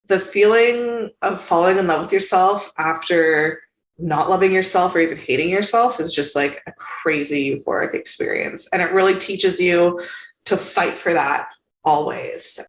the feeling of falling in love with yourself after not loving yourself or even hating yourself is just like a crazy euphoric experience. And it really teaches you to fight for that always.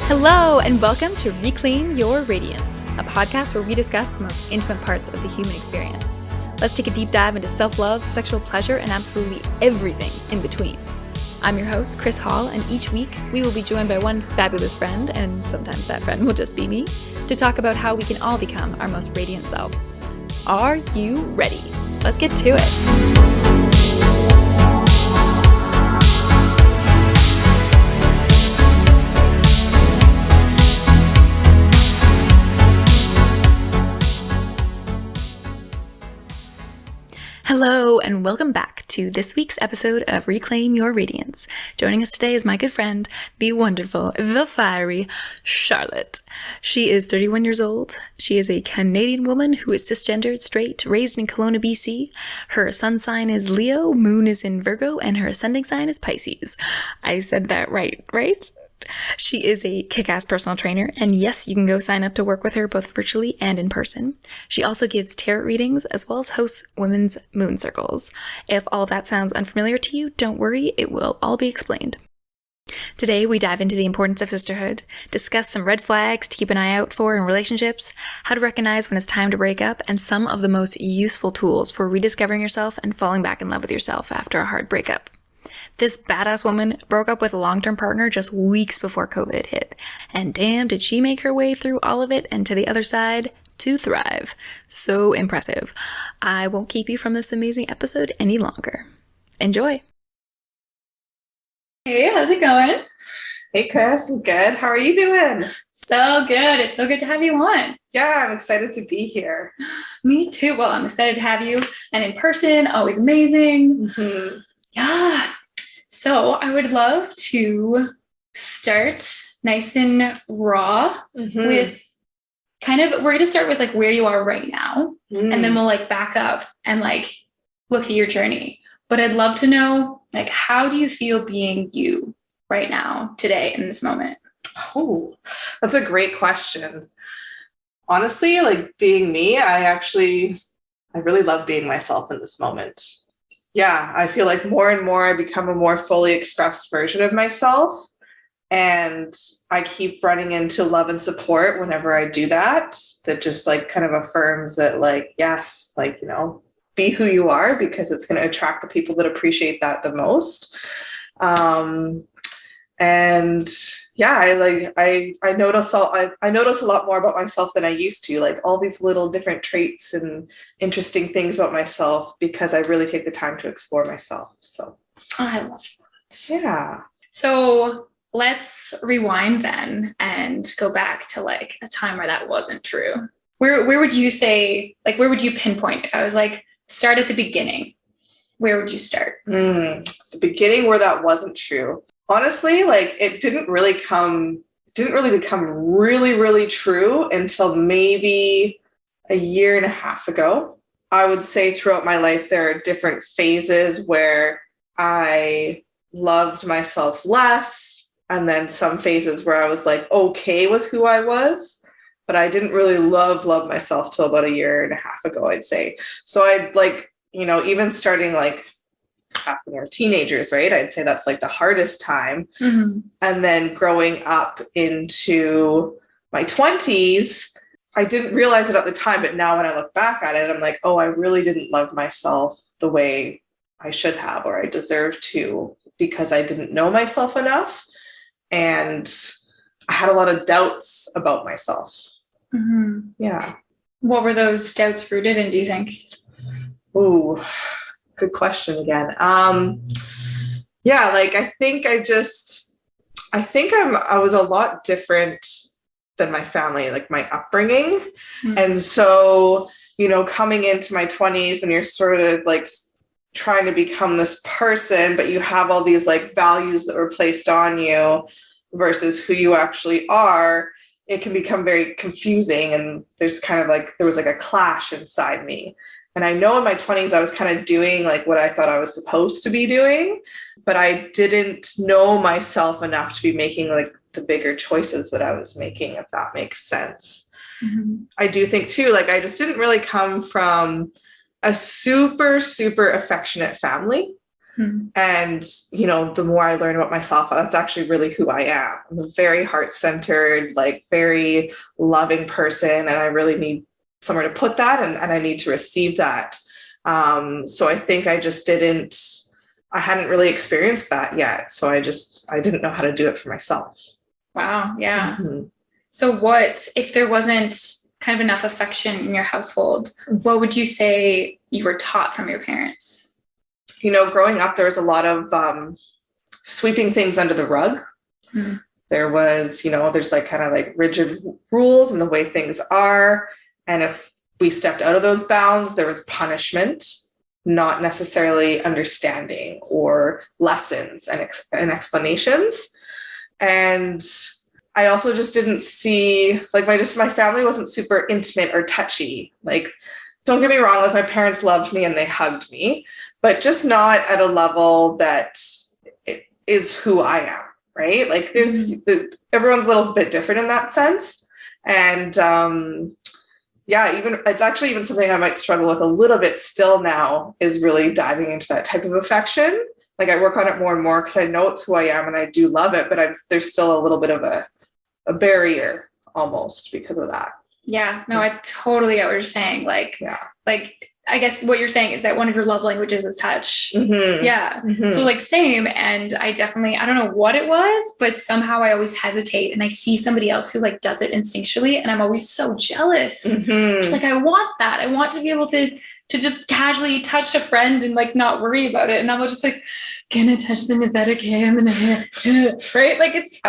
Hello, and welcome to Reclaim Your Radiance, a podcast where we discuss the most intimate parts of the human experience. Let's take a deep dive into self-love, sexual pleasure, and absolutely everything in between. I'm your host, Kris Hall, and each week we will be joined by one fabulous friend, and sometimes that friend will just be me, to talk about how we can all become our most radiant selves. Are you ready? Let's get to it. Hello, and welcome back to this week's episode of Reclaim Your Radiance. Joining us today is my good friend, the wonderful, the fiery Charlotte. She is 31 years old. She is a Canadian woman who is cisgendered, straight, raised in Kelowna, BC. Her sun sign is Leo, moon is in Virgo, and her ascending sign is Pisces. I said that right? She is a kick-ass personal trainer, and yes, you can go sign up to work with her both virtually and in person. She also gives tarot readings as well as hosts women's moon circles. If all that sounds unfamiliar to you, don't worry, it will all be explained. Today, we dive into the importance of sisterhood, discuss some red flags to keep an eye out for in relationships, how to recognize when it's time to break up, and some of the most useful tools for rediscovering yourself and falling back in love with yourself after a hard breakup. This badass woman broke up with a long-term partner just weeks before COVID hit. And damn, did she make her way through all of it and to the other side to thrive. So impressive. I won't keep you from this amazing episode any longer. Enjoy. Hey, how's it going? Hey, Kris, I'm good. How are you doing? So good. It's so good to have you on. Yeah, I'm excited to be here. Me too. Well, I'm excited to have you. And in person, always amazing. Mm-hmm. Yeah. So I would love to start nice and raw with kind of, we're going to start with like where you are right now. And then we'll like back up and like look at your journey. But I'd love to know, like, how do you feel being you right now, today, in this moment? Oh, that's a great question. Honestly, like being me, I really love being myself in this moment. Yeah, I feel like more and more I become a more fully expressed version of myself. And I keep running into love and support whenever I do that. That just like kind of affirms that like, yes, like, you know, be who you are, because it's going to attract the people that appreciate that the most. And yeah, I notice a lot more about myself than I used to, like all these little different traits and interesting things about myself, because I really take the time to explore myself. So I love that. Yeah. So let's rewind then and go back to like a time where that wasn't true. Where would you say, like, where would you pinpoint if I was like, start at the beginning? Where would you start? The beginning where that wasn't true. Honestly, like it didn't really become really, really true until maybe a year and a half ago. I would say throughout my life, there are different phases where I loved myself less. And then some phases where I was like, okay with who I was, but I didn't really love myself till about a year and a half ago, I'd say. So I'd like, you know, even starting like back when we're teenagers, right? I'd say that's like the hardest time. And then growing up into my 20s, I didn't realize it at the time, but now when I look back at it, I'm like, oh, I really didn't love myself the way I should have, or I deserve to, because I didn't know myself enough. And I had a lot of doubts about myself. Yeah. What were those doubts rooted in, do you think? Ooh, good question again. Yeah, like I think I was a lot different than my family, like my upbringing. And so, you know, coming into my 20s when you're sort of like trying to become this person, but you have all these like values that were placed on you versus who you actually are, it can become very confusing, and there's kind of like, there was like a clash inside me. And I know in my 20s, I was kind of doing like what I thought I was supposed to be doing, but I didn't know myself enough to be making like the bigger choices that I was making, if that makes sense. Mm-hmm. I do think too, like I just didn't really come from a super, super affectionate family. Mm-hmm. And, you know, the more I learn about myself, that's actually really who I am. I'm a very heart-centered, like very loving person. And I really need somewhere to put that. And I need to receive that. So I think I hadn't really experienced that yet. So I didn't know how to do it for myself. Wow. Yeah. Mm-hmm. So what, if there wasn't kind of enough affection in your household, what would you say you were taught from your parents? You know, growing up, there was a lot of sweeping things under the rug. Mm-hmm. There was, you know, there's like kind of like rigid rules and the way things are. And if we stepped out of those bounds, there was punishment, not necessarily understanding or lessons and explanations. And I also just didn't see, like my family wasn't super intimate or touchy. Like, don't get me wrong, like my parents loved me and they hugged me, but just not at a level that it is who I am, right? Like everyone's a little bit different in that sense. And even it's actually even something I might struggle with a little bit still now, is really diving into that type of affection. Like I work on it more and more because I know it's who I am and I do love it, but there's still a little bit of a barrier almost because of that. Yeah, no, I totally get what you're saying. Like I guess what you're saying is that one of your love languages is touch. Mm-hmm. Yeah. Mm-hmm. So like same. And I don't know what it was, but somehow I always hesitate and I see somebody else who like does it instinctually. And I'm always so jealous. Mm-hmm. It's like, I want that. I want to be able to just casually touch a friend and like not worry about it. And I'm just like, can I touch them? Is that okay? I'm going to, right? Like it's,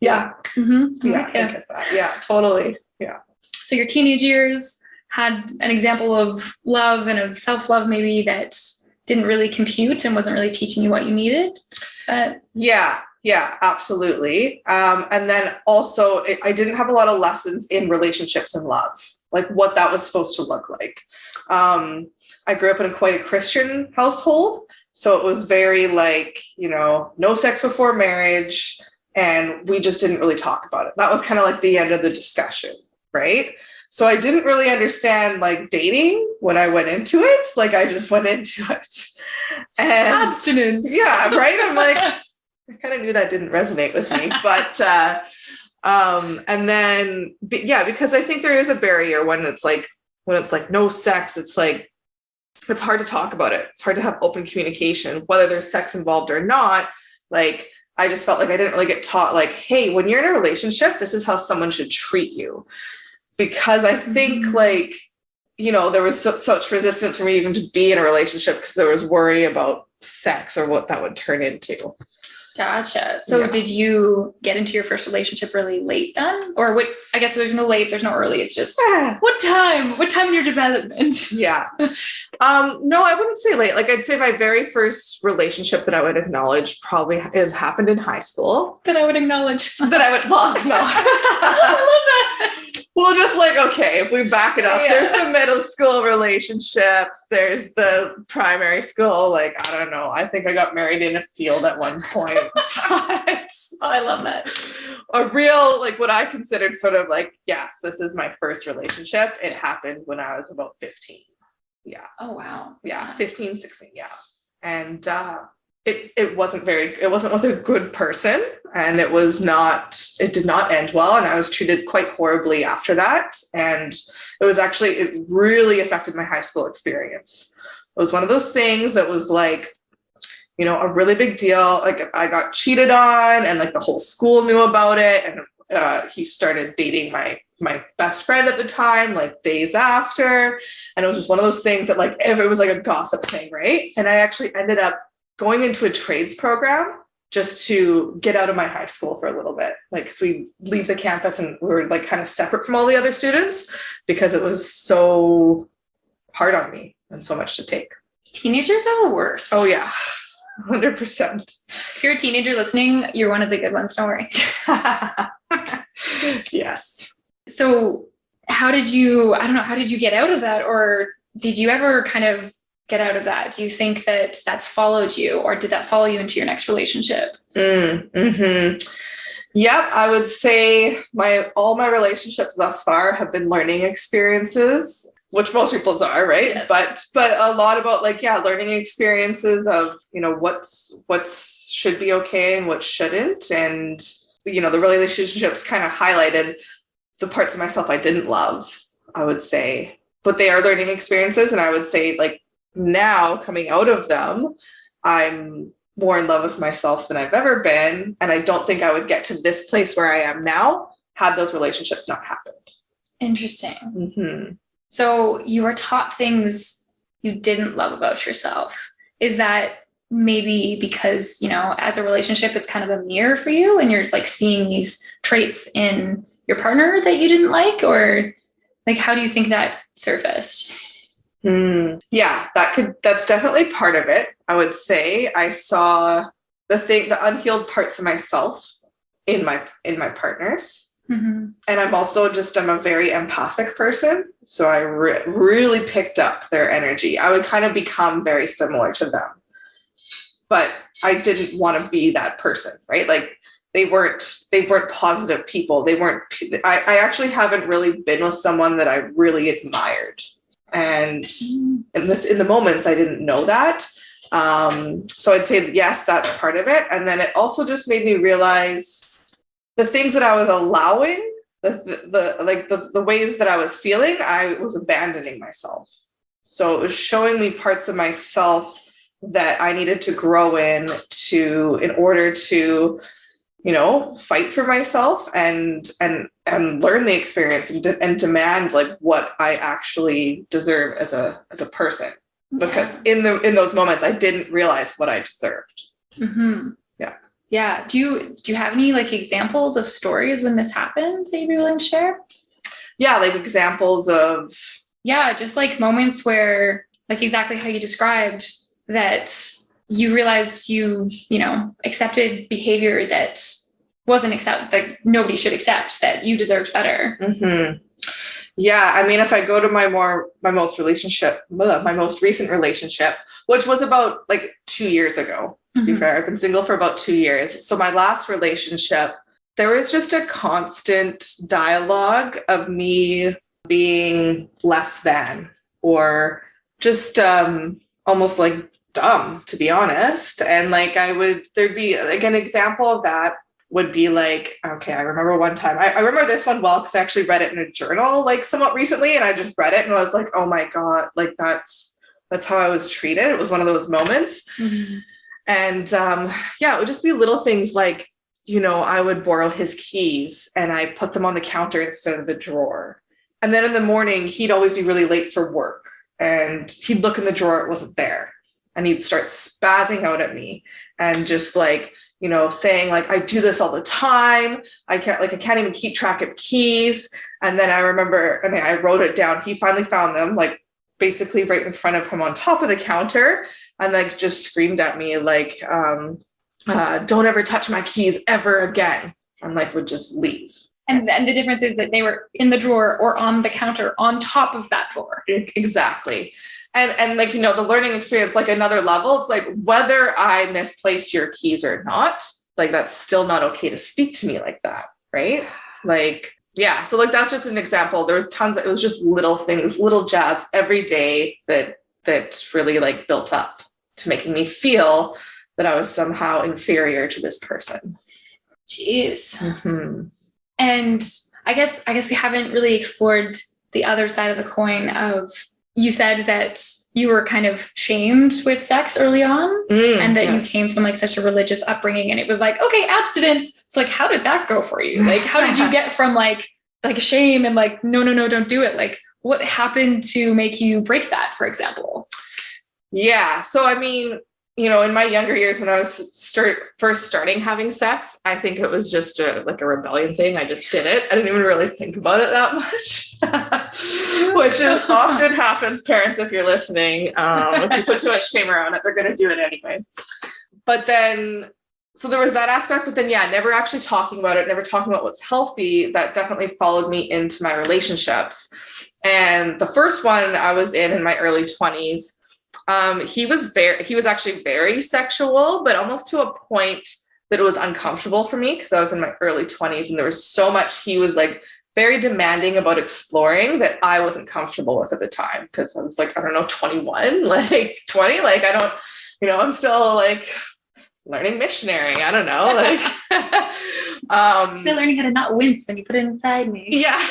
yeah. Mm-hmm. Yeah. I get that. Yeah, totally. Yeah. So your teenage years had an example of love and of self-love maybe that didn't really compute and wasn't really teaching you what you needed. Yeah, absolutely. And then also I didn't have a lot of lessons in relationships and love, like what that was supposed to look like. I grew up in quite a Christian household. So it was very like, you know, no sex before marriage. And we just didn't really talk about it. That was kind of like the end of the discussion, right? So I didn't really understand like dating when I went into it. Like I just went into it. And abstinence. Yeah, right? I'm like, I kind of knew that didn't resonate with me. But, and then, because I think there is a barrier when it's like no sex, it's like, it's hard to talk about it. It's hard to have open communication, whether there's sex involved or not. Like, I just felt like I didn't really get taught like, hey, when you're in a relationship, this is how someone should treat you. Because I think like, you know, there was such resistance for me even to be in a relationship because there was worry about sex or what that would turn into. Gotcha. So did you get into your first relationship really late then? Or what? I guess there's no late, there's no early. It's just what time in your development? Yeah. No, I wouldn't say late. Like I'd say my very first relationship that I would acknowledge probably has happened in high school. That I would acknowledge. No. I love that. Well, just like, okay, if we back it up, there's the middle school relationships, there's the primary school, like, I don't know, I think I got married in a field at one point. I love that. A real, like what I considered sort of like, yes, this is my first relationship. It happened when I was about 15. Yeah. Oh, wow. Yeah, 15, 16, yeah. And it wasn't with a good person, and it did not end well. And I was treated quite horribly after that. And it really affected my high school experience. It was one of those things that was like, you know, a really big deal. Like I got cheated on and like the whole school knew about it. And he started dating my best friend at the time, like days after. And it was just one of those things that like, it was like a gossip thing. Right. And I actually ended up going into a trades program just to get out of my high school for a little bit. Like, cause we leave the campus and we were like kind of separate from all the other students because it was so hard on me and so much to take. Teenagers are the worst. Oh yeah. 100%. If you're a teenager listening, you're one of the good ones. Don't worry. Yes. So how did you get out of that? Or did you ever kind of get out of that? Do you think that that's followed you, or did that follow you into your next relationship? Mm-hmm. Yep, I would say all my relationships thus far have been learning experiences, which most people's are, right? Yes. But a lot about learning experiences of, what's should be okay and what shouldn't. And, the relationships kind of highlighted the parts of myself I didn't love, I would say. But they are learning experiences. And I would say now coming out of them, I'm more in love with myself than I've ever been. And I don't think I would get to this place where I am now had those relationships not happened. Interesting. Mm-hmm. So you were taught things you didn't love about yourself. Is that maybe because, as a relationship, it's kind of a mirror for you and you're seeing these traits in your partner that you didn't like? Or how do you think that surfaced? Yeah, that's definitely part of it. I would say I saw the unhealed parts of myself in my partners. Mm-hmm. And I'm a very empathic person. So I really picked up their energy. I would kind of become very similar to them, but I didn't want to be that person, right? They weren't positive people. I actually haven't really been with someone that I really admired. And in the moments I didn't know that. So I'd say, yes, that's part of it. And then it also just made me realize the things that I was allowing, the ways that I was feeling, I was abandoning myself. So it was showing me parts of myself that I needed to grow in order to, fight for myself and learn the experience and demand what I actually deserve as a person. Because in those moments I didn't realize what I deserved. Mm-hmm. Yeah. Yeah. Do you have any examples of stories when this happened that you'd be willing to share? Yeah, examples of. Yeah, just moments where exactly how you described that you realized you accepted behavior that wasn't nobody should accept, that you deserved better. Mm-hmm. Yeah, I mean, if I go to my most recent relationship, which was about 2 years ago, to be fair, I've been single for about 2 years. So my last relationship, there was just a constant dialogue of me being less than, or just almost dumb, to be honest. And there'd be an example of that would be okay, I remember one time, I remember this one well, because I actually read it in a journal somewhat recently, and I just read it and I was like, oh my God, that's how I was treated. It was one of those moments. Mm-hmm. And it would just be little things I would borrow his keys and I put them on the counter instead of the drawer. And then in the morning, he'd always be really late for work and he'd look in the drawer, it wasn't there. And he'd start spazzing out at me and just saying I do this all the time. I can't even keep track of keys. And then I remember, I wrote it down. He finally found them basically right in front of him on top of the counter, and just screamed at me don't ever touch my keys ever again, and would just leave. And the difference is that they were in the drawer or on the counter on top of that drawer. Exactly. And the learning experience, another level, it's whether I misplaced your keys or not, that's still not okay to speak to me like that. Right. Yeah. So that's just an example. There was tons it was just little things, little jabs every day that really built up to making me feel that I was somehow inferior to this person. Jeez. Mm-hmm. And I guess we haven't really explored the other side of the coin of, you said that you were kind of shamed with sex early on, and that yes. You came from such a religious upbringing, and it was okay, abstinence. So how did that go for you? How did you get from shame and no, don't do it? What happened to make you break that, for example? Yeah. So, in my younger years, when I was first starting having sex, I think it was just a rebellion thing. I just did it. I didn't even really think about it that much, which often happens, parents, if you're listening. If you put too much shame around it, they're going to do it anyway. But then, So there was that aspect, but then, yeah, never actually talking about it, never talking about what's healthy. That definitely followed me into my relationships. And the first one I was in my early 20s, he was actually very sexual, but almost to a point that it was uncomfortable for me because I was in my early 20s and there was so much he was like very demanding about exploring that I wasn't comfortable with at the time because I was like, I don't know, 21, like 20, like I don't, I'm still like learning missionary. I don't know, like still learning how to not wince when you put it inside me. Yeah,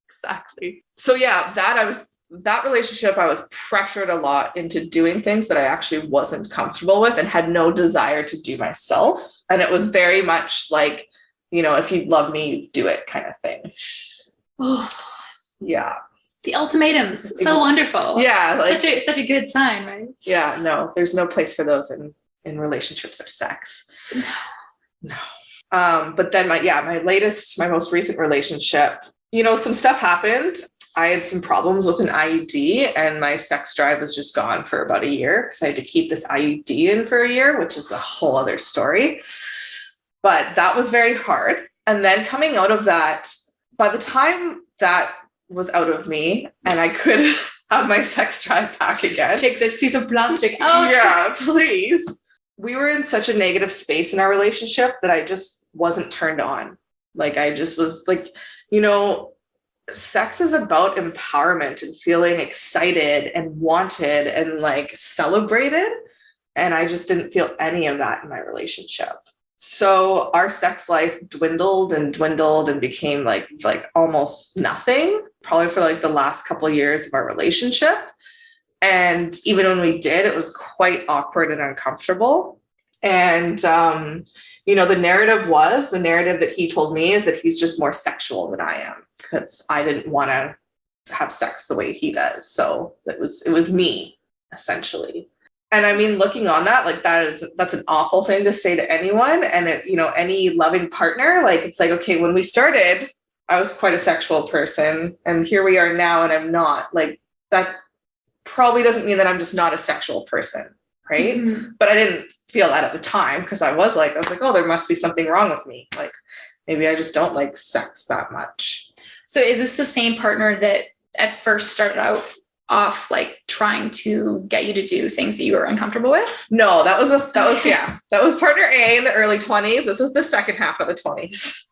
exactly. So yeah, that relationship, I was pressured a lot into doing things that I actually wasn't comfortable with and had no desire to do myself. And it was very much like, if you love me, do it kind of thing. Oh, yeah. The ultimatums. So wonderful. Yeah. Like, such a good sign, right? Yeah. No, there's no place for those in relationships or sex. No. But then my most recent relationship, some stuff happened. I had some problems with an IUD and my sex drive was just gone for about a year because I had to keep this IUD in for a year, which is a whole other story. But that was very hard. And then coming out of that, by the time that was out of me and I could have my sex drive back again. Take this piece of plastic out. Yeah, please. We were in such a negative space in our relationship that I just wasn't turned on. Like I just was like, sex is about empowerment and feeling excited and wanted and like celebrated. And I just didn't feel any of that in my relationship. So our sex life dwindled and became like almost nothing, probably for like the last couple of years of our relationship. And even when we did, it was quite awkward and uncomfortable. And, the narrative that he told me is that he's just more sexual than I am because I didn't want to have sex the way he does. So it was me essentially. And I mean, looking on that, like that's an awful thing to say to anyone. And any loving partner, like, it's like, okay, when we started, I was quite a sexual person and here we are now and I'm not. Like that probably doesn't mean that I'm just not a sexual person. Right. Mm-hmm. But I didn't feel that at the time because I was like, oh, there must be something wrong with me. Like maybe I just don't like sex that much. So is this the same partner that at first started out off like trying to get you to do things that you were uncomfortable with? No, that was partner A in the early 20s. This is the second half of the 20s.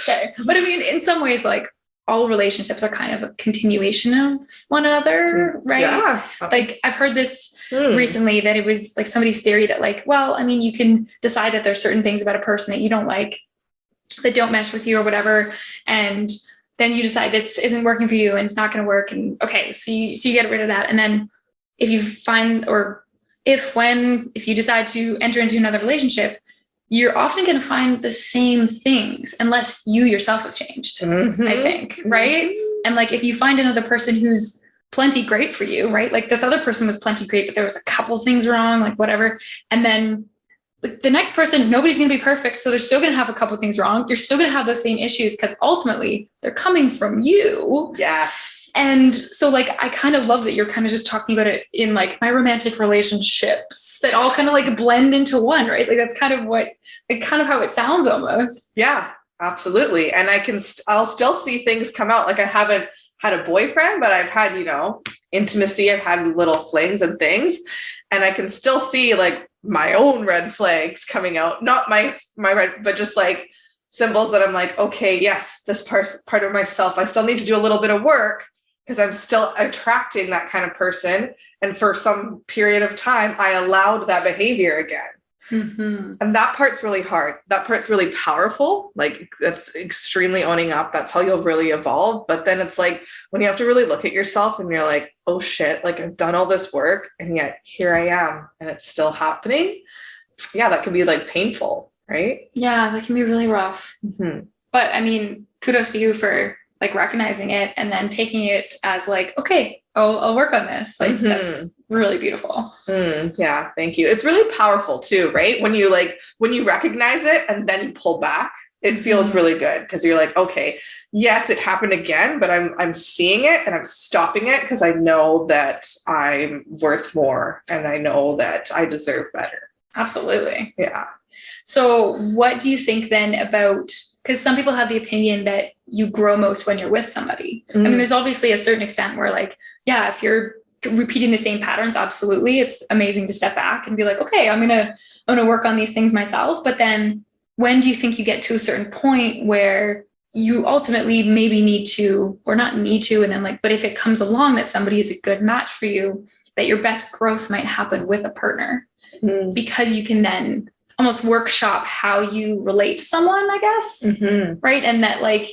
Okay. But I mean, in some ways, like all relationships are kind of a continuation of one another, right? Yeah. Like I've heard this recently that it was like somebody's theory that like, well, I mean, you can decide that there's certain things about a person that you don't like, that don't mesh with you or whatever. And then you decide that isn't working for you and it's not going to work. And okay, so you get rid of that. And then if you find, or if you decide to enter into another relationship, you're often going to find the same things unless you yourself have changed, mm-hmm. I think, right? Mm-hmm. And like, if you find another person who's plenty great for you, right? Like this other person was plenty great, but there was a couple things wrong, like whatever. And then the next person, nobody's going to be perfect. So they're still going to have a couple things wrong. You're still going to have those same issues because ultimately they're coming from you. Yes. And so like, I kind of love that you're kind of just talking about it in like my romantic relationships that all kind of like blend into one, right? Like that's kind of how it sounds almost. Yeah, absolutely. And I'll still see things come out. Like I haven't had a boyfriend, but I've had, intimacy. I've had little flings and things. And I can still see like my own red flags coming out, not my red, but just like symbols that I'm like, okay, yes, this part of myself, I still need to do a little bit of work because I'm still attracting that kind of person. And for some period of time, I allowed that behavior again. Mm-hmm. And that part's really hard. That part's really powerful. Like that's extremely owning up. That's how you'll really evolve. But then it's like when you have to really look at yourself and you're like, oh shit, like I've done all this work and yet here I am and it's still happening. Yeah, that can be like painful, right? Yeah, that can be really rough. Mm-hmm. But I mean, kudos to you for like recognizing it and then taking it as like, okay, I'll work on this. Like mm-hmm. That's really beautiful. Yeah, thank you. It's really powerful too, right? When you recognize it and then you pull back, it feels mm-hmm. really good because you're like, okay, yes, it happened again, but I'm seeing it and I'm stopping it because I know that I'm worth more and I know that I deserve better. Absolutely. Yeah. So what do you think then about, because some people have the opinion that you grow most when you're with somebody. I mean, there's obviously a certain extent where like, yeah, if you're repeating the same patterns, absolutely. It's amazing to step back and be like, okay, I'm going to work on these things myself. But then when do you think you get to a certain point where you ultimately maybe need to, or not need to, and then like, but if it comes along that somebody is a good match for you, that your best growth might happen with a partner because you can then almost workshop how you relate to someone, I guess. Right. And that like,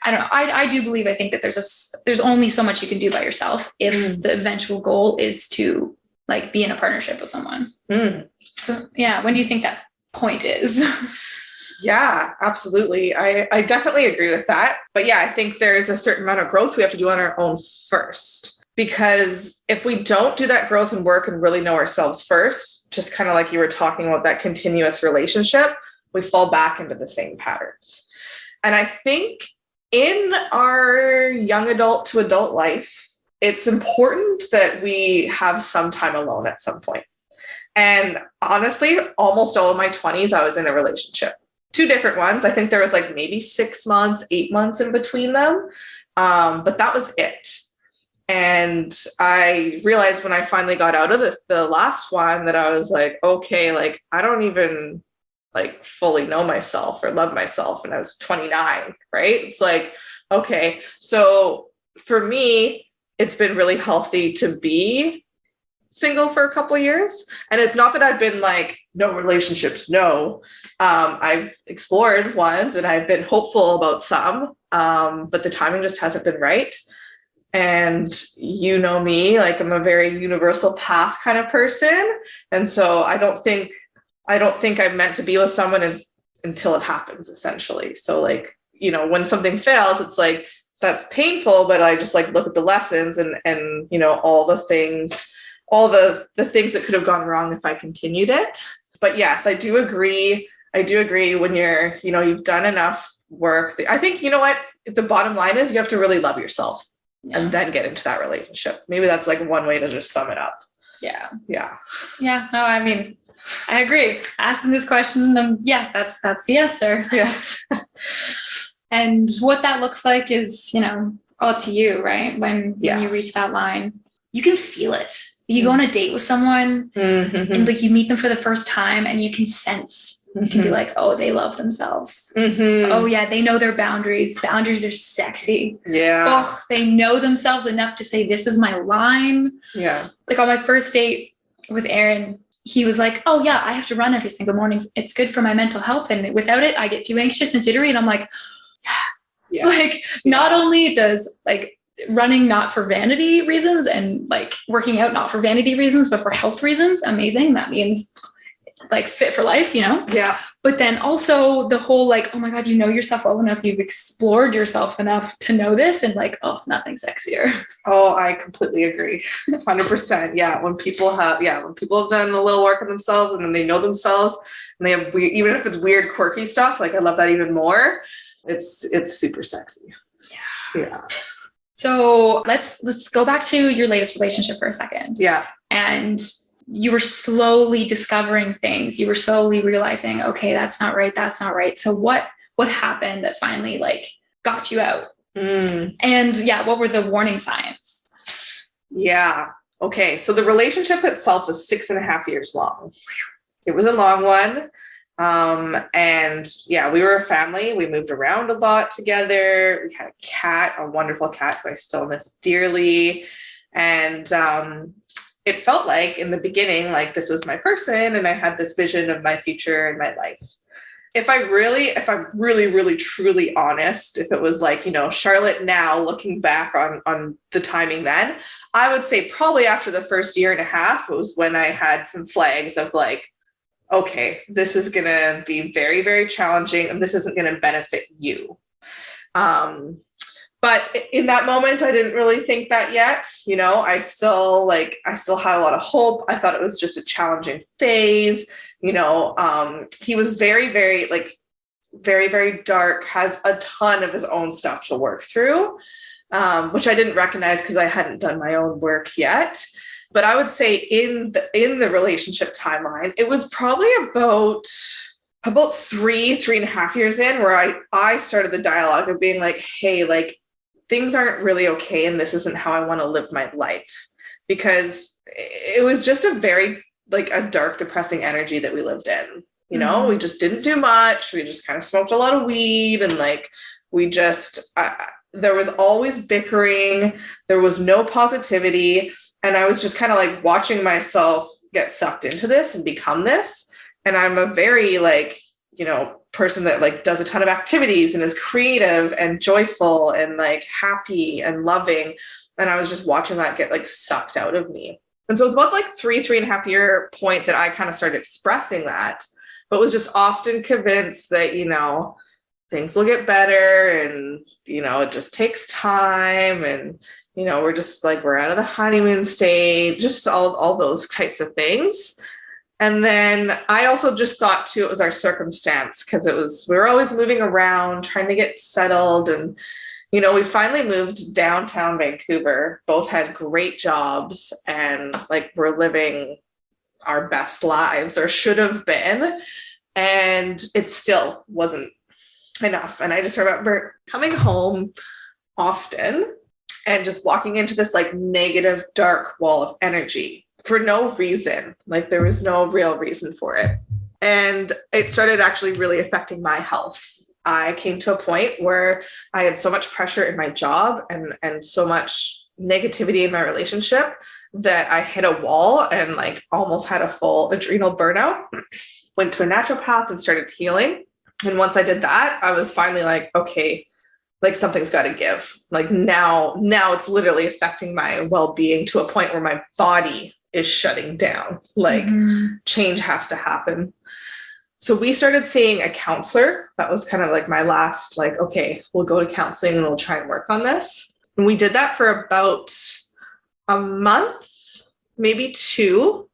I don't know. I do believe, I think that there's only so much you can do by yourself if the eventual goal is to like be in a partnership with someone. So yeah. When do you think that point is? Yeah, absolutely. I definitely agree with that. But yeah, I think there's a certain amount of growth we have to do on our own first. Because if we don't do that growth and work and really know ourselves first, just kind of like you were talking about that continuous relationship, we fall back into the same patterns. And I think in our young adult to adult life, it's important that we have some time alone at some point. And honestly, almost all of my 20s, I was in a relationship. 2 different ones. I think there was like maybe 6 months, 8 months in between them. But that was it. And I realized when I finally got out of the last one that I was like, okay, like I don't even like fully know myself or love myself. And I was 29, right? It's like, okay. So for me, it's been really healthy to be single for a couple of years. And it's not that I've been like, no relationships, no. I've explored ones and I've been hopeful about some, but the timing just hasn't been right. And you know me, like I'm a very universal path kind of person. And so I don't think I'm meant to be with someone until it happens, essentially. So like, you know, when something fails, it's like, that's painful, but I just like look at the lessons and, you know, all the things that could have gone wrong if I continued it. But yes, I do agree when you're, you know, you've done enough work. I think, you know what, the bottom line is you have to really love yourself. Yeah. And then get into that relationship. Maybe that's like one way to just sum it up. Yeah. Yeah. Yeah. No, I mean, I agree. Asking this question, yeah, that's the answer. Yes. And what that looks like is, you know, all up to you, right? When you reach that line, you can feel it. You go on a date with someone and like you meet them for the first time and you can sense. You can be like, oh, they love themselves. Oh, yeah, they know their boundaries. Boundaries are sexy. Yeah. Oh, they know themselves enough to say, this is my line. Yeah. Like on my first date with Aaron, he was like, oh, yeah, I have to run every single morning. It's good for my mental health. And without it, I get too anxious and jittery. And I'm like, yeah. It's like, not only does like running not for vanity reasons and like working out not for vanity reasons, but for health reasons, amazing. That means like fit for life, you know? Yeah. But then also the whole like, oh my God, you know yourself well enough. You've explored yourself enough to know this and like, oh, nothing sexier. Oh, I completely agree. 100%. Yeah. When people have done a little work on themselves and then they know themselves and they have even if it's weird, quirky stuff, like I love that even more. It's super sexy. Yeah. Yeah. So let's go back to your latest relationship for a second. Yeah. And you were slowly discovering things. You were slowly realizing, okay, that's not right. That's not right. So what happened that finally like got you out? And yeah, what were the warning signs? Yeah. Okay. So the relationship itself was 6.5 years long. It was a long one. And yeah, we were a family. We moved around a lot together. We had a cat, a wonderful cat who I still miss dearly. And, it felt like in the beginning, like this was my person and I had this vision of my future and my life. If I'm really, truly honest, if it was like, you know, Charlotte now looking back on the timing then, I would say probably after the first 1.5 years, it was when I had some flags of like, okay, this is going to be very, very challenging and this isn't going to benefit you. But in that moment, I didn't really think that yet. You know, I still had a lot of hope. I thought it was just a challenging phase. You know, he was very, very, very, very dark, has a ton of his own stuff to work through, which I didn't recognize because I hadn't done my own work yet. But I would say in the relationship timeline, it was probably about about 3.5 years in, where I started the dialogue of being like, hey, like things aren't really okay. And this isn't how I want to live my life, because it was just a very like a dark, depressing energy that we lived in. You know, we just didn't do much. We just kind of smoked a lot of weed, and like, we just, there was always bickering. There was no positivity. And I was just kind of like watching myself get sucked into this and become this. And I'm a very like, you know, person that like does a ton of activities and is creative and joyful and like happy and loving. And I was just watching that get like sucked out of me. And so it was about like 3.5 year point that I kind of started expressing that, but was just often convinced that, you know, things will get better, and, you know, it just takes time, and, you know, we're just like, we're out of the honeymoon stage, just all those types of things. And then I also just thought too, it was our circumstance, because we were always moving around, trying to get settled. And, you know, we finally moved downtown Vancouver, both had great jobs, and like we're living our best lives, or should have been. And it still wasn't enough. And I just remember coming home often and just walking into this like negative, dark wall of energy for no reason. Like there was no real reason for it. And it started actually really affecting my health. I came to a point where I had so much pressure in my job and so much negativity in my relationship that I hit a wall and like almost had a full adrenal burnout. Went to a naturopath and started healing. And once I did that, I was finally like, okay, like something's got to give. Like now it's literally affecting my well-being to a point where my body is shutting down. Like change has to happen. So we started seeing a counselor. That was kind of like my last, like, okay, we'll go to counseling and we'll try and work on this. And we did that for about a month, maybe 2.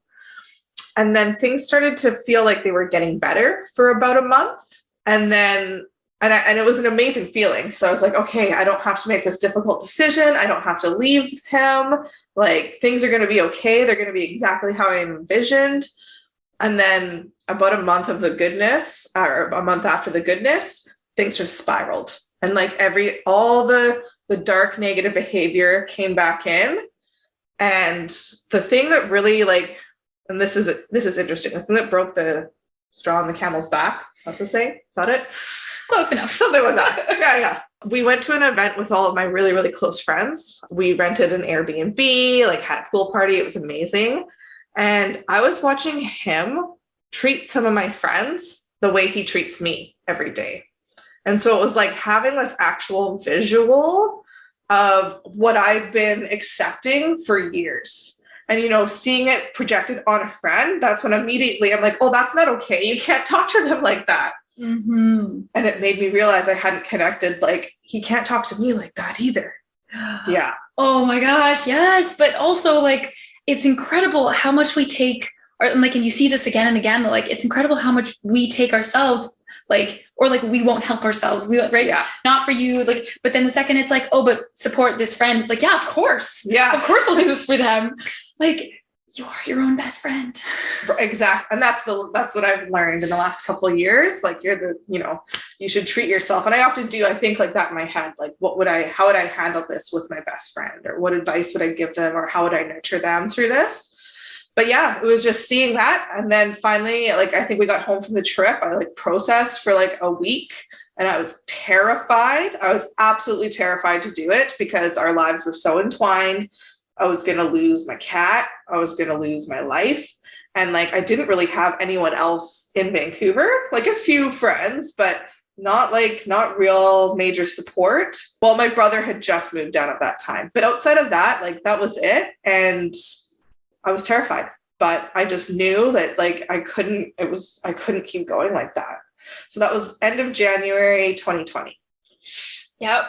And then things started to feel like they were getting better for about a month. And then, and it was an amazing feeling, because I was like, okay, I don't have to make this difficult decision. I don't have to leave him. Like things are going to be okay. They're going to be exactly how I envisioned. And then about a month of the goodness, or a month after the goodness, things just spiraled. And like all the dark negative behavior came back in. And the thing that really like, and this is interesting, the thing that broke the straw on the camel's back, what's it say? Is that it? Close enough. Something like that. Yeah. We went to an event with all of my really, really close friends. We rented an Airbnb, like had a pool party. It was amazing. And I was watching him treat some of my friends the way he treats me every day. And so it was like having this actual visual of what I've been accepting for years. And, you know, seeing it projected on a friend, that's when immediately I'm like, oh, that's not okay. You can't talk to them like that. And it made me realize I hadn't connected. Like, he can't talk to me like that either. Yeah. Oh my gosh. Yes. But also like, it's incredible how much we take, or like, and you see this again and again, like, it's incredible how much we take ourselves, like, or like, we won't help ourselves. Right. Yeah. Not for you. Like, but then the second it's like, oh, but support this friend. It's like, yeah, of course. Yeah. Of course I'll do this for them. Like, you are your own best friend. Exactly. And that's what I've learned in the last couple of years. Like you should treat yourself. And I often do, I think like that in my head, like how would I handle this with my best friend, or what advice would I give them, or how would I nurture them through this? But yeah, it was just seeing that. And then finally, like, I think we got home from the trip. I like processed for like a week, and I was terrified. I was absolutely terrified to do it, because our lives were so entwined. I was going to lose my cat. I was going to lose my life. And like, I didn't really have anyone else in Vancouver, like a few friends, but not real major support. Well, my brother had just moved down at that time, but outside of that, like that was it. And I was terrified, but I just knew that like, I couldn't keep going like that. So that was end of January, 2020. Yep.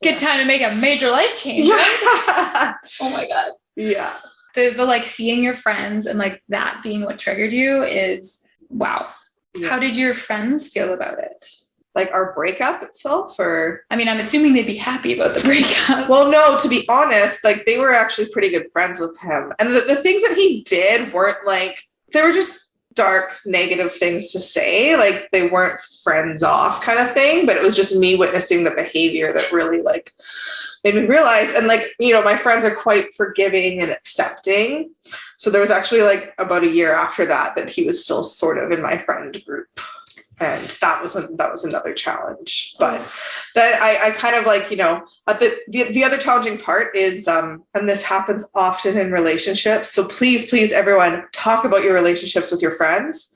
Good time to make a major life change, right? Oh my God. Yeah. The like seeing your friends and like that being what triggered you is wow. Yeah. How did your friends feel about it? Like our breakup itself, or? I mean, I'm assuming they'd be happy about the breakup. Well, no, to be honest, like they were actually pretty good friends with him. And the things that he did weren't like, they were just dark, negative things to say. Like they weren't friends off kind of thing, but it was just me witnessing the behavior that really like made me realize. And like, you know, my friends are quite forgiving and accepting. So there was actually like about a year after that he was still sort of in my friend group. And that was another challenge. But then I kind of like, you know, the other challenging part is, and this happens often in relationships. So please, everyone, talk about your relationships with your friends,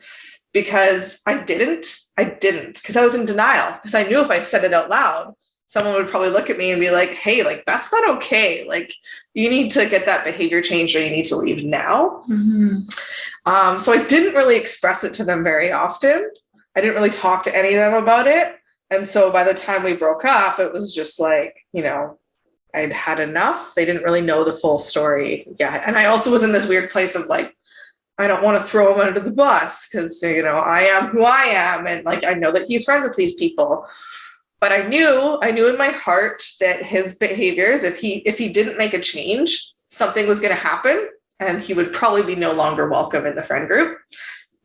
because I didn't because I was in denial, because I knew if I said it out loud, someone would probably look at me and be like, hey, like, that's not okay. Like, you need to get that behavior changed, or you need to leave now. Mm-hmm. So I didn't really express it to them very often. I didn't really talk to any of them about it. And so by the time we broke up, it was just like, you know, I'd had enough. They didn't really know the full story yet. And I also was in this weird place of like, I don't want to throw him under the bus because, you know, I am who I am. And like, I know that he's friends with these people. But I knew in my heart that his behaviors, if he didn't make a change, something was going to happen and he would probably be no longer welcome in the friend group.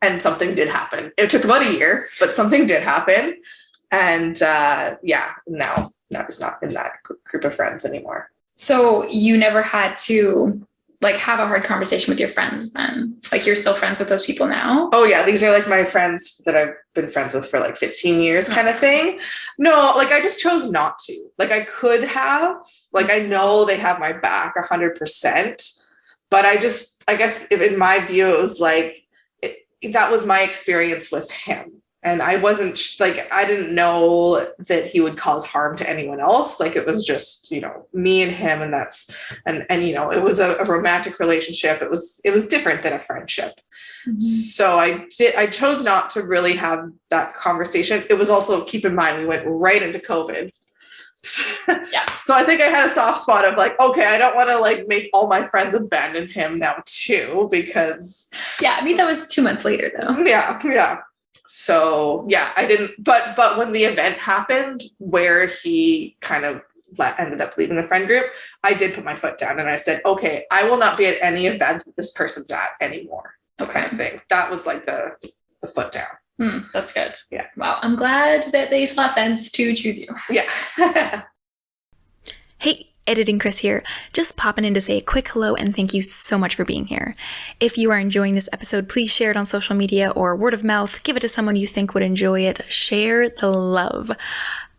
And something did happen. It took about a year, but something did happen. And now he's not in that group of friends anymore. So you never had to like have a hard conversation with your friends then? Like you're still friends with those people now? Oh yeah. These are like my friends that I've been friends with for like 15 years kind of thing. No, like I just chose not to. Like I could have, like I know they have my back 100%. But I guess in my view, it was like, that was my experience with him. And I wasn't like, I didn't know that he would cause harm to anyone else. Like it was just, you know, me and him, and and you know, it was a romantic relationship. It was different than a friendship. Mm-hmm. So I chose not to really have that conversation. It was also, keep in mind, we went right into COVID. Yeah. So I think I had a soft spot of like, okay, I don't want to like make all my friends abandon him now too, because yeah, I mean, that was 2 months later though. Yeah. So yeah, I didn't, but when the event happened where he kind of ended up leaving the friend group, I did put my foot down and I said, okay, I will not be at any event that this person's at anymore. Okay. I think that was like the foot down. That's good. Yeah. Wow. I'm glad that they saw sense to choose you. Yeah. Hey, editing Kris here. Just popping in to say a quick hello and thank you so much for being here. If you are enjoying this episode, please share it on social media or word of mouth. Give it to someone you think would enjoy it. Share the love.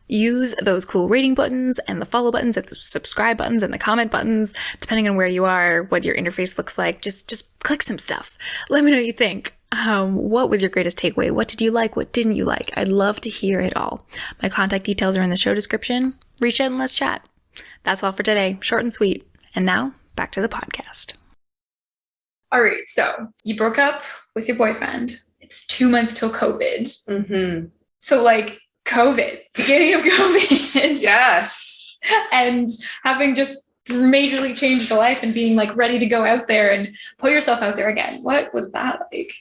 Use those cool rating buttons and the follow buttons and the subscribe buttons and the comment buttons, depending on where you are, what your interface looks like. Just click some stuff. Let me know what you think. What was your greatest takeaway? What did you like? What didn't you like? I'd love to hear it all. My contact details are in the show description. Reach out and let's chat. That's all for today. Short and sweet. And now back to the podcast. All right. So you broke up with your boyfriend. It's 2 months till COVID. Mm-hmm. So like COVID, beginning of COVID. Yes. And having just majorly changed your life and being like ready to go out there and put yourself out there again. What was that like?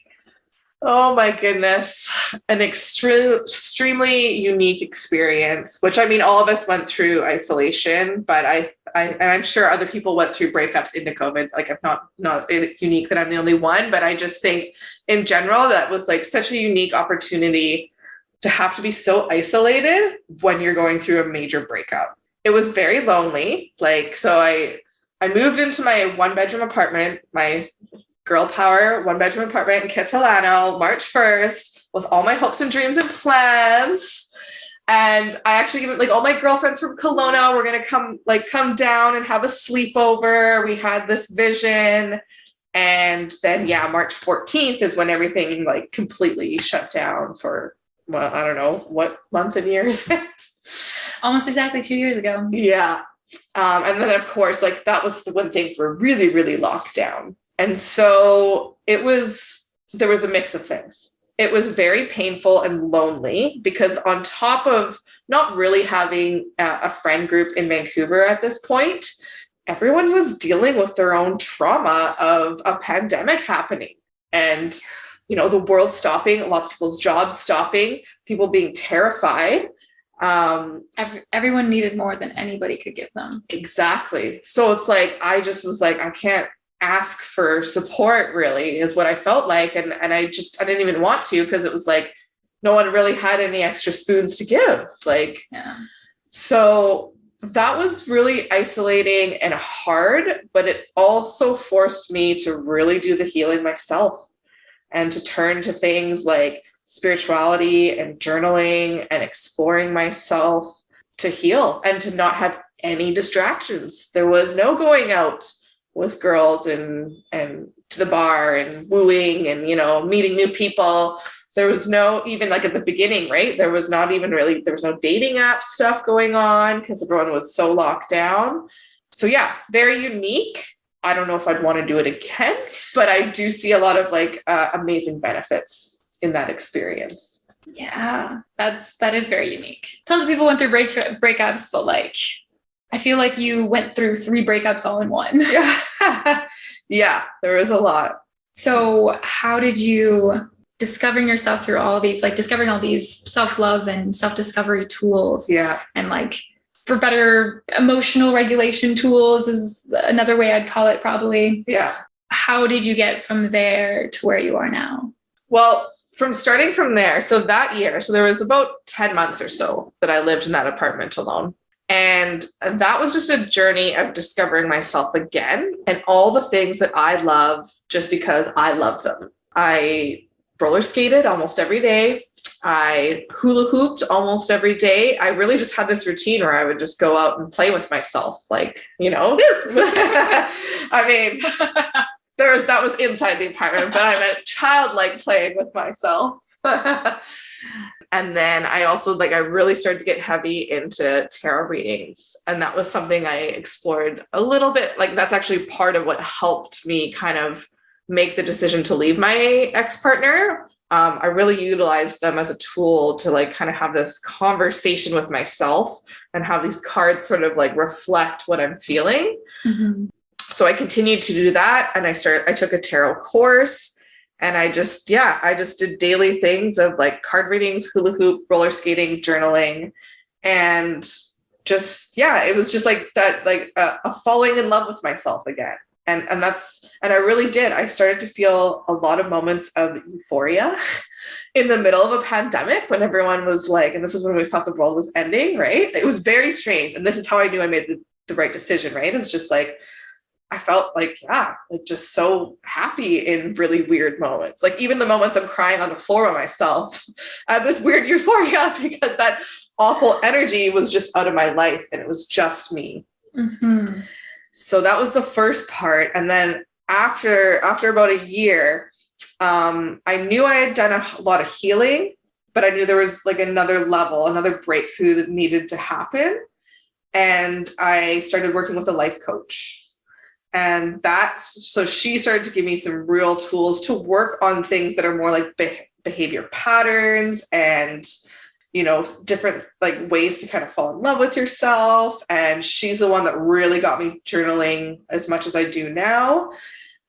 Oh my goodness. An extremely unique experience, which I mean, all of us went through isolation, but I'm sure other people went through breakups into COVID. Like I'm not unique that I'm the only one, but I just think in general, that was like such a unique opportunity to have to be so isolated when you're going through a major breakup. It was very lonely. Like, so I moved into my 1-bedroom apartment, my girl power 1-bedroom apartment in Kitsilano, March 1st, with all my hopes and dreams and plans. And I actually, like, all my girlfriends from Kelowna were going to come down and have a sleepover. We had this vision. And then, March 14th is when everything like completely shut down for, well, I don't know what month and year is it? Almost exactly 2 years ago. Yeah. And then of course, like that was when things were really, really locked down. And so there was a mix of things. It was very painful and lonely because on top of not really having a friend group in Vancouver at this point, everyone was dealing with their own trauma of a pandemic happening and, you know, the world stopping, lots of people's jobs stopping, people being terrified. Everyone needed more than anybody could give them. Exactly. So it's like, I just was like, I can't ask for support, really, is what I felt like. And I didn't even want to, because it was like no one really had any extra spoons to give. Like, so that was really isolating and hard, but it also forced me to really do the healing myself and to turn to things like spirituality and journaling and exploring myself to heal and to not have any distractions. There was no going out with girls and to the bar and wooing and, you know, meeting new people. There was no, even like at the beginning, right? There was no dating app stuff going on because everyone was so locked down. So yeah, very unique. I don't know if I'd want to do it again, but I do see a lot of like amazing benefits in that experience. Yeah, that is very unique. Tons of people went through breakups, but like, I feel like you went through 3 breakups all in one. Yeah. Yeah, there was a lot. So how did you, discovering yourself through all these, like discovering all these self-love and self-discovery tools, and like for better emotional regulation tools is another way I'd call it probably. Yeah. How did you get from there to where you are now? Well, starting from there, so that year, so there was about 10 months or so that I lived in that apartment alone. And that was just a journey of discovering myself again and all the things that I love just because I love them. I roller skated almost every day. I hula hooped almost every day. I really just had this routine where I would just go out and play with myself. Like, you know, I mean, that was inside the apartment, but I meant childlike playing with myself. And then I also I really started to get heavy into tarot readings. And that was something I explored a little bit. Like that's actually part of what helped me kind of make the decision to leave my ex-partner. I really utilized them as a tool to like kind of have this conversation with myself and have these cards sort of like reflect what I'm feeling. Mm-hmm. So I continued to do that. And I took a tarot course. And I just did daily things of like card readings, hula hoop, roller skating, journaling, and just, it was just like that, like a falling in love with myself again. And I really did. I started to feel a lot of moments of euphoria in the middle of a pandemic when everyone was like, and this is when we thought the world was ending, right? It was very strange. And this is how I knew I made the right decision, right? It's just like, I felt like, just so happy in really weird moments. Like even the moments I'm crying on the floor by myself, I have this weird euphoria because that awful energy was just out of my life and it was just me. Mm-hmm. So that was the first part. And then after about a year, I knew I had done a lot of healing, but I knew there was like another level, another breakthrough that needed to happen. And I started working with a life coach. And so she started to give me some real tools to work on things that are more like behavior patterns and, you know, different like ways to kind of fall in love with yourself. And she's the one that really got me journaling as much as I do now.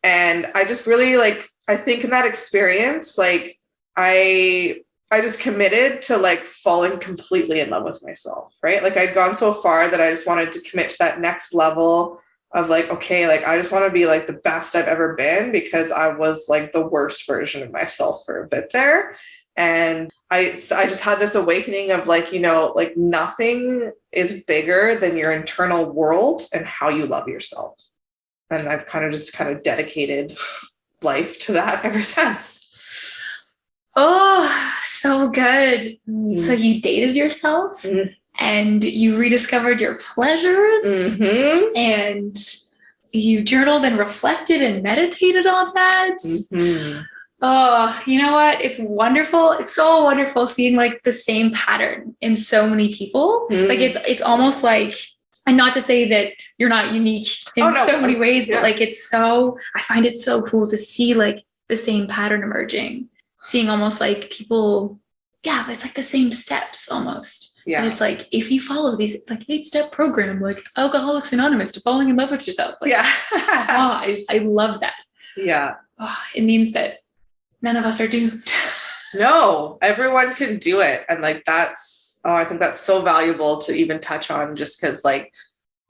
And I just really I think in that experience, like I just committed to like falling completely in love with myself, right? Like I'd gone so far that I just wanted to commit to that next level of like, okay, like I just want to be like the best I've ever been because I was like the worst version of myself for a bit there. And I just had this awakening of like, you know, like nothing is bigger than your internal world and how you love yourself. And I've kind of dedicated life to that ever since. Oh, so good. Mm. So you dated yourself? Mm. And you rediscovered your pleasures, mm-hmm. and you journaled and reflected and meditated on that. Mm-hmm. Oh, you know what? It's wonderful. It's so wonderful seeing like the same pattern in so many people. Mm. Like it's almost like, and not to say that you're not unique in so many ways, but like I find it so cool to see like the same pattern emerging, seeing almost like people, it's like the same steps almost. Yeah. And it's like, if you follow these like 8-step program, like Alcoholics Anonymous to falling in love with yourself. Like, I love that. Yeah. Oh, it means that none of us are doomed. No, everyone can do it. And like, I think that's so valuable to even touch on just because like,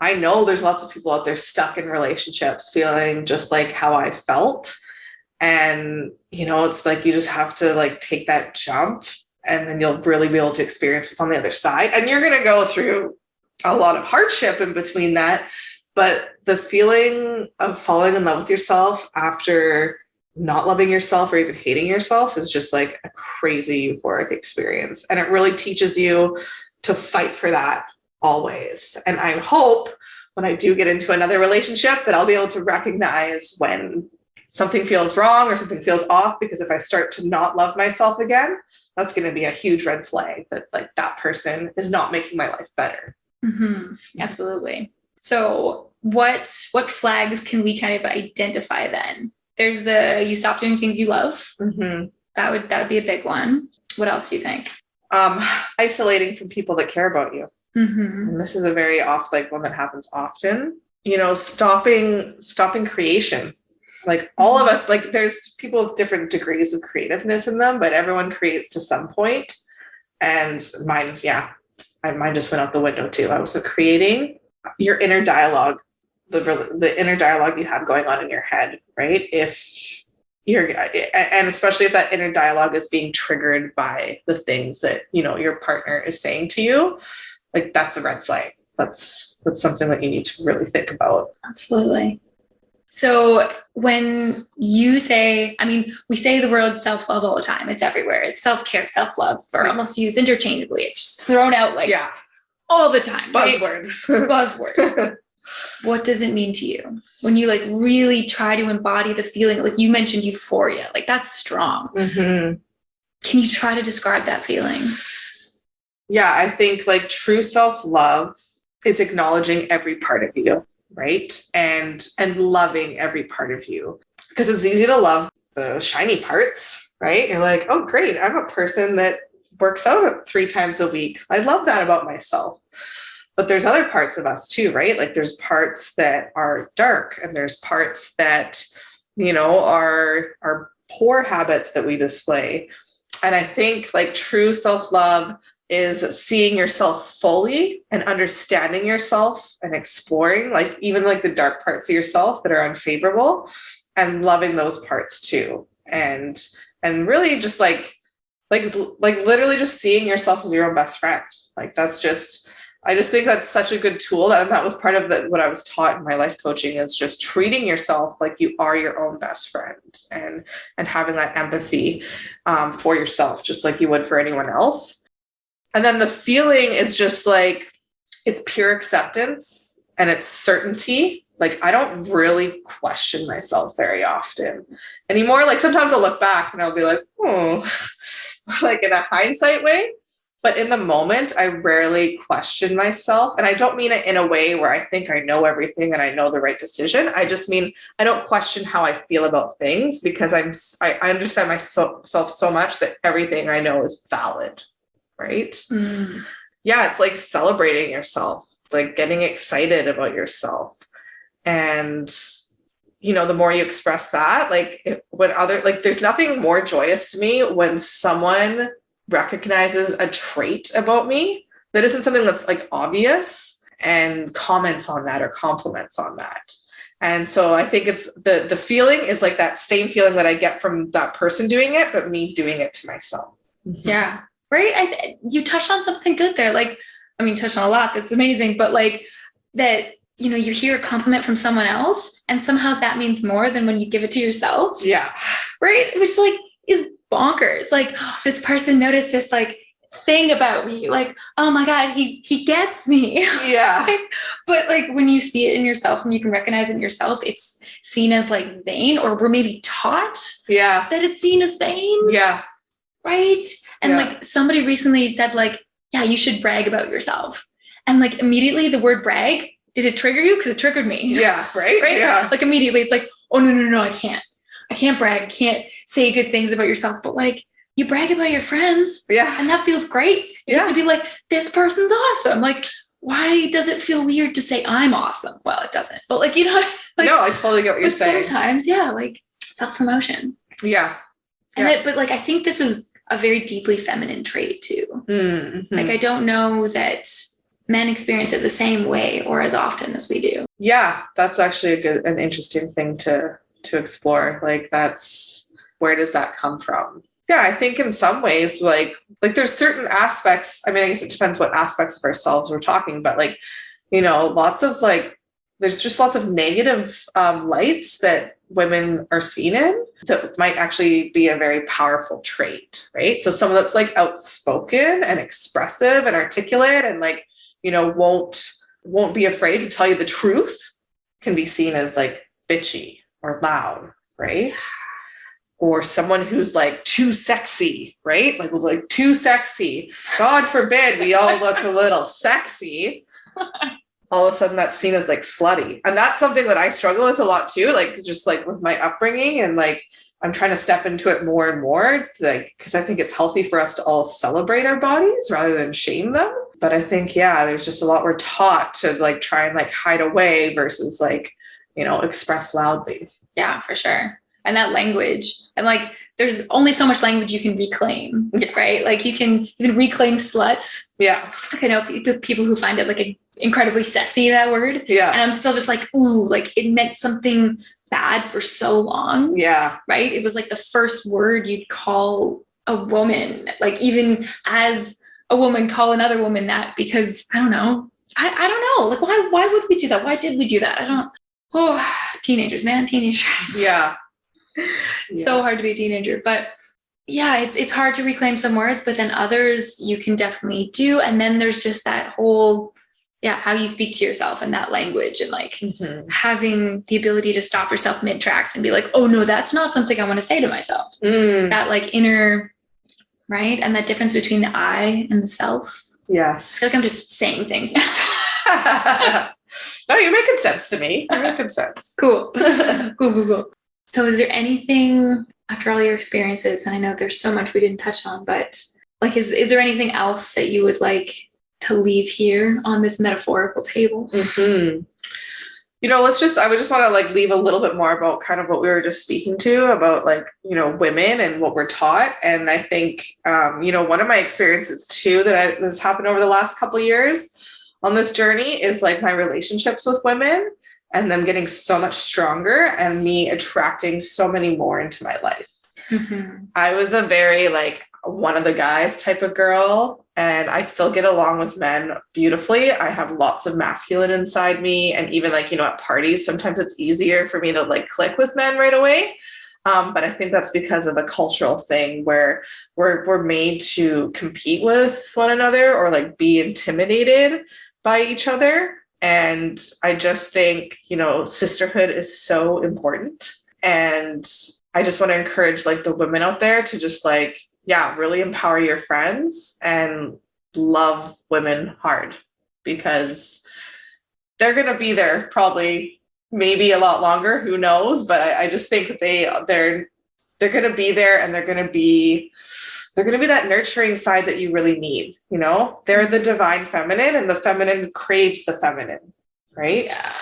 I know there's lots of people out there stuck in relationships feeling just like how I felt. And, it's like you just have to like take that jump, and then you'll really be able to experience what's on the other side. And you're going to go through a lot of hardship in between that. But the feeling of falling in love with yourself after not loving yourself or even hating yourself is just like a crazy euphoric experience. And it really teaches you to fight for that always. And I hope when I do get into another relationship that I'll be able to recognize when something feels wrong or something feels off, because if I start to not love myself again, that's going to be a huge red flag that like that person is not making my life better. Mm-hmm. Absolutely. So what flags can we kind of identify then? There's you stop doing things you love. Mm-hmm. That would be a big one. What else do you think? Isolating from people that care about you. Mm-hmm. And this is a very one that happens often. Stopping creation. Like all of us, like there's people with different degrees of creativeness in them, but everyone creates to some point. And mine just went out the window too. I was creating your inner dialogue, the inner dialogue you have going on in your head, right? And especially if that inner dialogue is being triggered by the things that, your partner is saying to you, like that's a red flag. That's something that you need to really think about. Absolutely. So when you say, we say the word self-love all the time. It's everywhere. It's self-care, self-love, are almost used interchangeably. It's just thrown out all the time. Buzzword. Right? Buzzword. What does it mean to you when you like really try to embody the feeling? Like you mentioned euphoria, like that's strong. Mm-hmm. Can you try to describe that feeling? Yeah, I think like true self-love is acknowledging every part of you. Right. And loving every part of you, because it's easy to love the shiny parts, right? You're like, oh, great. I'm a person that works out 3 times a week. I love that about myself. But there's other parts of us too, right? Like there's parts that are dark, and there's parts that, are poor habits that we display. And I think like true self-love is seeing yourself fully and understanding yourself and exploring like even like the dark parts of yourself that are unfavorable, and loving those parts too. And really just like literally just seeing yourself as your own best friend. Like I just think that's such a good tool. And that was part of what I was taught in my life coaching, is just treating yourself like you are your own best friend, and having that empathy for yourself, just like you would for anyone else. And then the feeling is just like, it's pure acceptance and it's certainty. Like, I don't really question myself very often anymore. Like sometimes I'll look back and I'll be like, like in a hindsight way. But in the moment, I rarely question myself. And I don't mean it in a way where I think I know everything and I know the right decision. I just mean I don't question how I feel about things, because I understand myself so much that everything I know is valid. Right? Mm. Yeah, it's like celebrating yourself. It's like getting excited about yourself. And, the more you express that, there's nothing more joyous to me when someone recognizes a trait about me that isn't something that's like obvious, and comments on that or compliments on that. And so I think it's the feeling is like that same feeling that I get from that person doing it, but me doing it to myself. Yeah. Right. You touched on something good there. Touched on a lot. That's amazing. But like that, you hear a compliment from someone else, and somehow that means more than when you give it to yourself. Yeah. Right. Which like is bonkers. Like, this person noticed this like thing about me. Like, oh my God, he gets me. Yeah. But like when you see it in yourself and you can recognize it in yourself, it's seen as like vain, or we're maybe taught that it's seen as vain. Yeah. Right. And like somebody recently said like, yeah, you should brag about yourself. And like immediately the word brag, did it trigger you? Because it triggered me. Yeah. Right. Right. Yeah. Like immediately it's like, oh no, I can't brag. I can't say good things about yourself. But like you brag about your friends. Yeah. And that feels great. You get to be like, this person's awesome. Like, why does it feel weird to say I'm awesome? Well, it doesn't. But like, no, I totally get what you're saying. Sometimes, like self-promotion. Yeah. And but like, I think this is a very deeply feminine trait too. Mm-hmm. Like, I don't know that men experience it the same way or as often as we do. Yeah, that's actually an interesting thing to explore. Like, where does that come from? Yeah, I think in some ways, like there's certain aspects. I mean, I guess it depends what aspects of ourselves we're talking, but like, there's just lots of negative lights that women are seen in that might actually be a very powerful trait, right? So someone that's like outspoken and expressive and articulate and like, won't be afraid to tell you the truth can be seen as like bitchy or loud, right? Or someone who's like too sexy, right? Like too sexy. God forbid we all look a little sexy. All of a sudden that's seen as like slutty. And that's something that I struggle with a lot too, like just like with my upbringing, and like I'm trying to step into it more and more, like, because I think it's healthy for us to all celebrate our bodies rather than shame them. But I think, yeah, there's just a lot we're taught to like try and like hide away versus like, express loudly. Yeah, for sure. And that language, and like there's only so much language you can reclaim, right? Like you can reclaim slut. Yeah. I know people who find it like incredibly sexy, that word. Yeah. And I'm still just like, ooh, like it meant something bad for so long. Yeah. Right. It was like the first word you'd call a woman, like even as a woman call another woman that, because I don't know. I don't know. Like why would we do that? Why did we do that? Teenagers, man, teenagers. Yeah. So hard to be a teenager, but yeah, it's hard to reclaim some words, but then others you can definitely do. And then there's just that whole, how you speak to yourself and that language, and like having the ability to stop yourself mid tracks and be like, oh no, that's not something I want to say to myself. That like inner, right? And that difference between the I and the self. Yes. I feel like I'm just saying things now. No, you're making sense to me. You're making sense. Cool. Cool. So is there anything after all your experiences, and I know there's so much we didn't touch on, but like, is there anything else that you would like to leave here on this metaphorical table? Mm-hmm. I would just want to like leave a little bit more about kind of what we were just speaking to about like, women and what we're taught. And I think, one of my experiences too, that's happened over the last couple of years on this journey is like my relationships with women and them getting so much stronger and me attracting so many more into my life. Mm-hmm. I was a very like one of the guys type of girl, and I still get along with men beautifully. I have lots of masculine inside me. And even like, at parties, sometimes it's easier for me to like click with men right away. But I think that's because of a cultural thing where we're made to compete with one another or like be intimidated by each other. And I just think, sisterhood is so important. And I just want to encourage like the women out there to just like, really empower your friends and love women hard, because they're going to be there probably maybe a lot longer. Who knows? But I just think that they're going to be there, and they're going to be that nurturing side that you really need. They're the divine feminine, and the feminine craves the feminine. Right. Yeah.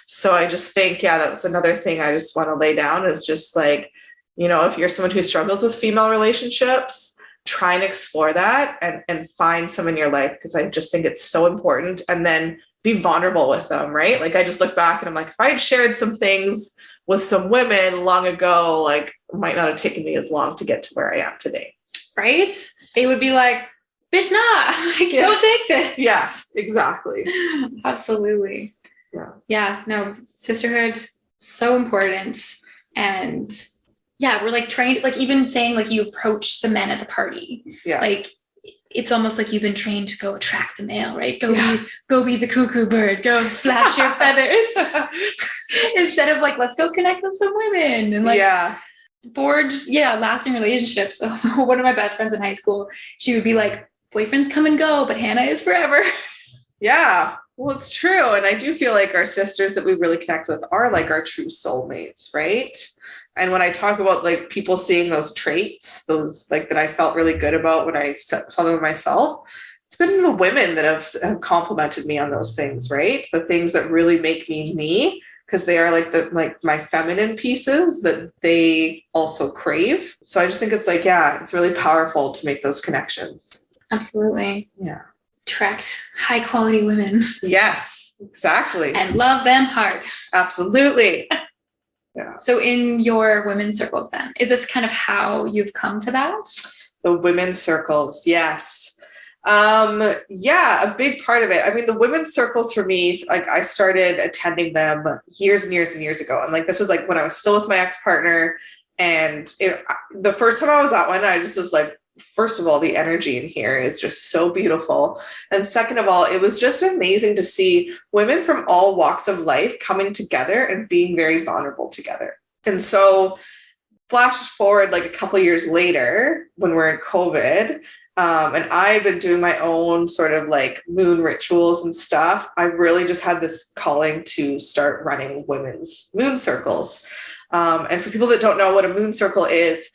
So I just think, that's another thing I just want to lay down is just like, if you're someone who struggles with female relationships, try and explore that and find some in your life, because I just think it's so important. And then be vulnerable with them, right? Like I just look back and I'm like, if I had shared some things with some women long ago, like it might not have taken me as long to get to where I am today. Right? They would be like, bitch, nah, like, don't take this. Yeah, exactly. Absolutely. Yeah. No, sisterhood, so important. And we're like trained, like even saying like you approach the men at the party. Yeah. Like it's almost like you've been trained to go attract the male, right? Go be the cuckoo bird, go flash your feathers. Instead of like, let's go connect with some women and like forge, lasting relationships. So one of my best friends in high school, she would be like, boyfriends come and go, but Hannah is forever. Yeah. Well, it's true. And I do feel like our sisters that we really connect with are like our true soulmates, right? And when I talk about like people seeing those traits, those like that I felt really good about when I saw them myself, it's been the women that have complimented me on those things, right? The things that really make me, because they are like my feminine pieces that they also crave. So I just think it's like, it's really powerful to make those connections. Absolutely. Yeah. attract high quality women. Yes, exactly. And love them hard. Absolutely. Yeah. So in your women's circles then, is this kind of how you've come to that? The women's circles, yes. Yeah, a big part of it. I mean, the women's circles for me, like I started attending them years and years and years ago. And like, this was like when I was still with my ex-partner. And the first time I was at one, I just was like, first of all, the energy in here is just so beautiful. And second of all, it was just amazing to see women from all walks of life coming together and being very vulnerable together. And so flash forward like a couple of years later when we're in COVID, and I've been doing my own sort of like moon rituals and stuff. I really just had this calling to start running women's moon circles. And for people that don't know what a moon circle is,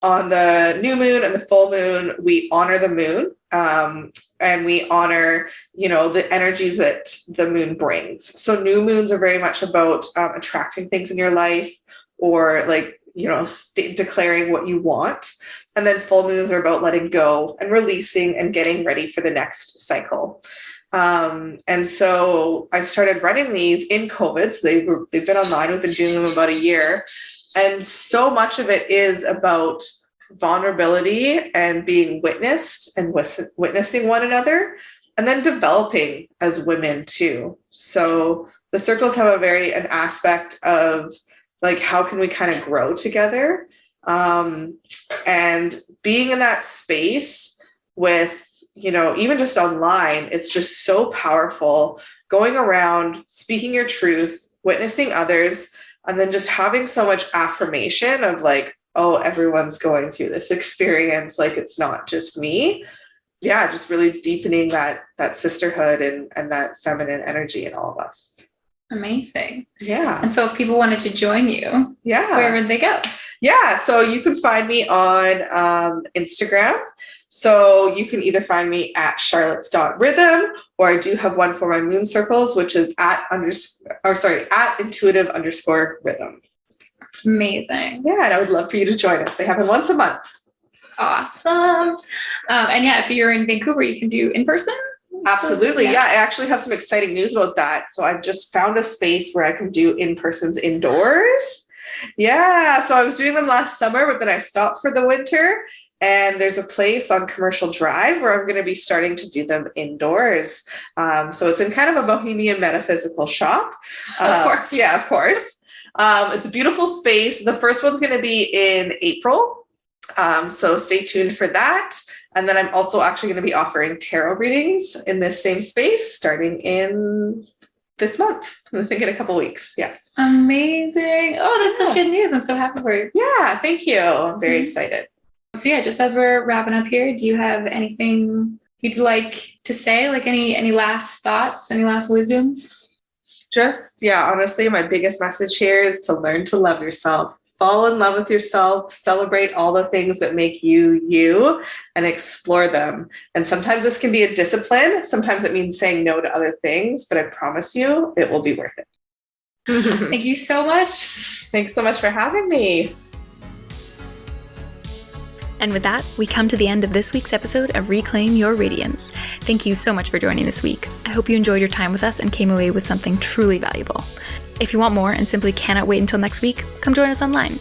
on the new moon and the full moon, we honor the moon, and we honor, the energies that the moon brings. So new moons are very much about attracting things in your life, or like, declaring what you want. And then full moons are about letting go and releasing and getting ready for the next cycle. And so I started running these in COVID. So they've been online. We've been doing them about a year. And so much of it is about vulnerability and being witnessed and witnessing one another, and then developing as women too. So the circles have an aspect of like, how can we kind of grow together? And being in that space with, even just online, it's just so powerful, going around, speaking your truth, witnessing others, and then just having so much affirmation of like, oh, everyone's going through this experience. Like, it's not just me. Yeah, just really deepening that sisterhood and that feminine energy in all of us. Amazing. Yeah. And so if people wanted to join you, where would they go? Yeah, so you can find me on Instagram. So you can either find me at charlottes.rhythm, or I do have one for my moon circles, which is at intuitive_rhythm. Amazing. Yeah, and I would love for you to join us. They happen once a month. Awesome. And yeah, if you're in Vancouver, you can do in person. Absolutely. Yeah, I actually have some exciting news about that. So I've just found a space where I can do in-persons indoors. Yeah, so I was doing them last summer, but then I stopped for the winter. And there's a place on Commercial Drive where I'm going to be starting to do them indoors. So it's in kind of a bohemian metaphysical shop. Of course. Yeah, of course. It's a beautiful space. The first one's going to be in April. So stay tuned for that. And then I'm also actually going to be offering tarot readings in this same space starting in this month. I think in a couple weeks. Yeah. Amazing. Oh, that's such good news. I'm so happy for you. Yeah, thank you. I'm very excited. So yeah, just as we're wrapping up here, do you have anything you'd like to say? Like any last thoughts, any last wisdoms? Just, honestly, my biggest message here is to learn to love yourself. Fall in love with yourself, celebrate all the things that make you you, and explore them. And sometimes this can be a discipline. Sometimes it means saying no to other things, but I promise you it will be worth it. Thank you so much. Thanks so much for having me. And with that, we come to the end of this week's episode of Reclaim Your Radiance. Thank you so much for joining this week. I hope you enjoyed your time with us and came away with something truly valuable. If you want more and simply cannot wait until next week, come join us online.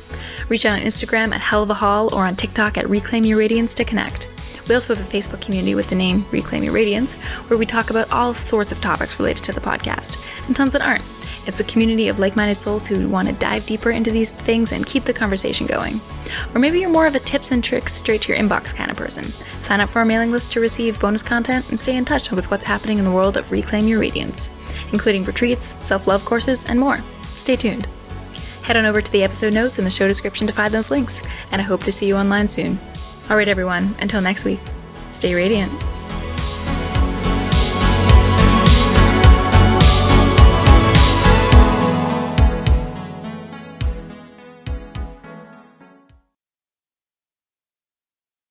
Reach out on Instagram at Hell of a Hall or on TikTok at Reclaim Your Radiance to connect. We also have a Facebook community with the name Reclaim Your Radiance, where we talk about all sorts of topics related to the podcast, and tons that aren't. It's a community of like-minded souls who want to dive deeper into these things and keep the conversation going. Or maybe you're more of a tips and tricks straight to your inbox kind of person. Sign up for our mailing list to receive bonus content and stay in touch with what's happening in the world of Reclaim Your Radiance, including retreats, self-love courses, and more. Stay tuned. Head on over to the episode notes in the show description to find those links, and I hope to see you online soon. All right, everyone, until next week, stay radiant.